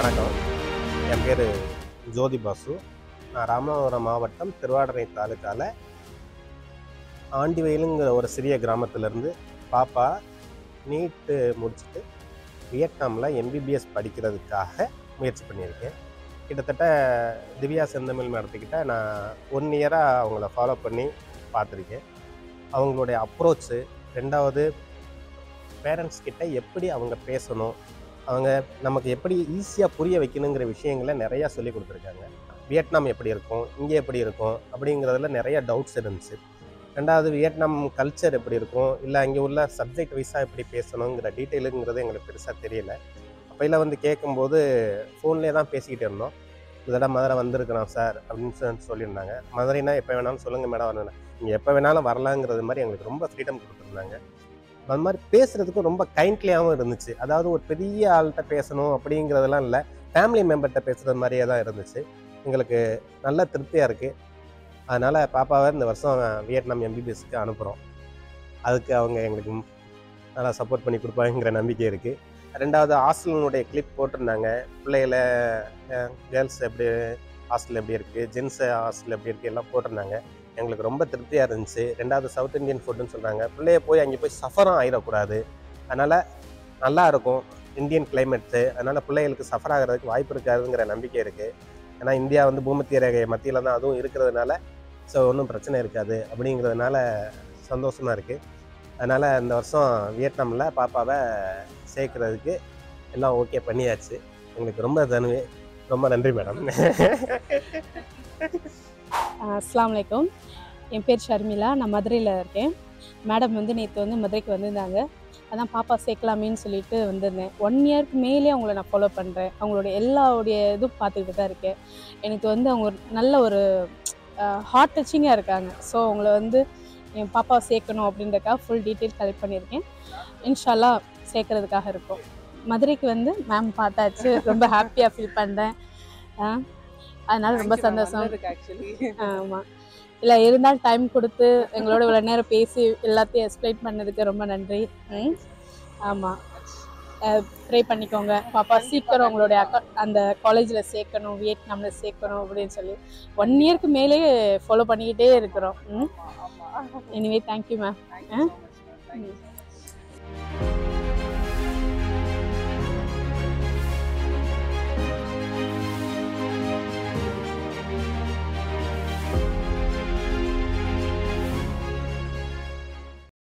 வணக்கம். என் பேர் ஜோதி பாசு. நான் ராமநாதபுரம் மாவட்டம் திருவாடனை தாலுக்காவில் ஆண்டிவயலுங்கிற ஒரு சிறிய கிராமத்திலேருந்து பாப்பா நீட்டு முடிச்சுட்டு வியட்நாமில் எம்பிபிஎஸ் படிக்கிறதுக்காக முயற்சி பண்ணியிருக்கேன். கிட்டத்தட்ட திவ்யா செந்தமிழ் மேடத்துக்கிட்ட நான் 1 இயராக அவங்கள ஃபாலோ பண்ணி பார்த்துருக்கேன். அவங்களுடைய அப்ரோச்சு, 2வது பேரண்ட்ஸ் கிட்ட எப்படி அவங்க பேசணும், அவங்க நமக்கு எப்படி ஈஸியாக புரிய வைக்கணுங்கிற விஷயங்களை நிறையா சொல்லி கொடுத்துருக்காங்க. வியட்நாம் எப்படி இருக்கும், இங்கே எப்படி இருக்கும் அப்படிங்கிறதுல நிறையா டவுட்ஸ் இருந்துச்சு. 2வது வியட்நாம் கல்ச்சர் எப்படி இருக்கும், இல்லை அங்கே உள்ள சப்ஜெக்ட் வைஸாக எப்படி பேசணுங்கிற டீட்டெயிலுங்கிறது எங்களுக்கு பெருசாக தெரியல. அப்போல்லாம் வந்து கேட்கும்போது ஃபோன்லேயே தான் பேசிக்கிட்டு இருந்தோம். இதோட மதுரை வந்திருக்கிறோம் சார் அப்படின்னு சொல்லியிருந்தாங்க. மதுரைனா எப்போ வேணாலும் சொல்லுங்கள் மேடம் வரணும், நீங்கள் எப்போ வேணாலும் வரலாங்கிறது மாதிரி எங்களுக்கு ரொம்ப ஃப்ரீடம் கொடுத்துருந்தாங்க. அது மாதிரி பேசுகிறதுக்கும் ரொம்ப கைண்ட்லியாகவும் இருந்துச்சு. அதாவது ஒரு பெரிய ஆள்கிட்ட பேசணும் அப்படிங்கிறதெல்லாம் இல்லை, ஃபேமிலி மெம்பர்கிட்ட பேசுகிறது மாதிரியே தான் இருந்துச்சு. எங்களுக்கு நல்ல திருப்தியாக இருக்குது. அதனால் பாப்பாவை இந்த வருஷம் வியட்நாம் எம்பிபிஎஸ்க்கு அனுப்புகிறோம். அதுக்கு அவங்க எங்களுக்கு நல்லா சப்போர்ட் பண்ணி கொடுப்பாங்கிற நம்பிக்கை இருக்குது. 2வது ஹாஸ்டலினுடைய கிளிப் போட்டிருந்தாங்க. பிள்ளைகளை கேர்ள்ஸ் எப்படி ஹாஸ்டல் எப்படி இருக்குது, ஜென்ஸ் ஹாஸ்டல் எப்படி இருக்குது எல்லாம் போட்டிருந்தாங்க. எங்களுக்கு ரொம்ப திருப்தியாக இருந்துச்சு. 2வது சவுத் இந்தியன் ஃபுட்டுன்னு சொல்கிறாங்க. பிள்ளைய போய் அங்கே போய் சஃபரும் ஆகிடக்கூடாது. அதனால் நல்லா இருக்கும் இந்தியன் கிளைமேட்ஸு. அதனால் பிள்ளைகளுக்கு சஃபர் ஆகிறதுக்கு வாய்ப்பு இருக்காதுங்கிற நம்பிக்கை இருக்குது. ஏன்னா இந்தியா வந்து பூமத்திய ரேகை மத்தியில் தான் அதுவும் இருக்கிறதுனால ஸோ ஒன்றும் பிரச்சனை இருக்காது அப்படிங்கிறதுனால சந்தோஷமாக இருக்குது. அதனால் இந்த வருஷம் வியட்நாமில் பாப்பாவை சேர்க்குறதுக்கு எல்லாம் ஓகே பண்ணியாச்சு. எங்களுக்கு ரொம்ப நன்றி மேடம். அஸ்ஸலாமு அலைக்கும். என் பேர் ஷர்மிளா. நான் மதுரையில் இருக்கேன். மேடம் வந்து நேற்று வந்து மதுரைக்கு வந்திருந்தாங்க. அதான் பாப்பா சேர்க்கலாமேன்னு சொல்லிட்டு வந்திருந்தேன். 1 இயருக்கு மேலே அவங்கள நான் ஃபாலோ பண்ணுறேன். அவங்களுடைய எல்லாவுடைய இதுவும் பார்த்துக்கிட்டு தான் இருக்கேன். எனக்கு வந்து அவங்க நல்ல ஒரு ஹார்ட் டச்சிங்காக இருக்காங்க. ஸோ அவங்கள வந்து என் பாப்பாவை சேர்க்கணும் அப்படின்றதுக்காக ஃபுல் டீட்டெயில் கலெக்ட் பண்ணியிருக்கேன். இன்ஷா அல்லாஹ் சேர்க்கறதுக்காக இருக்கோம். மதுரைக்கு வந்து மேம் பார்த்தாச்சு. ரொம்ப ஹாப்பியாக ஃபீல் பண்ணுறேன். அதனால் ரொம்ப சந்தோஷம். ஆமாம், இல்லை இருந்தாலும் டைம் கொடுத்து எங்களோட இவ்வளோ நேரம் பேசி எல்லாத்தையும் எக்ஸ்பிளைன் பண்ணதுக்கு ரொம்ப நன்றி. ஆமாம், ப்ரே பண்ணிக்கோங்க. பாப்பா சீக்கிரம் உங்களுடைய அந்த காலேஜில் சேர்க்கணும், வியட்நாமில் சேர்க்கணும் அப்படின்னு சொல்லி 1 இயருக்கு மேலேயே ஃபாலோ பண்ணிக்கிட்டே இருக்கிறோம். Anyway thank you ma'am.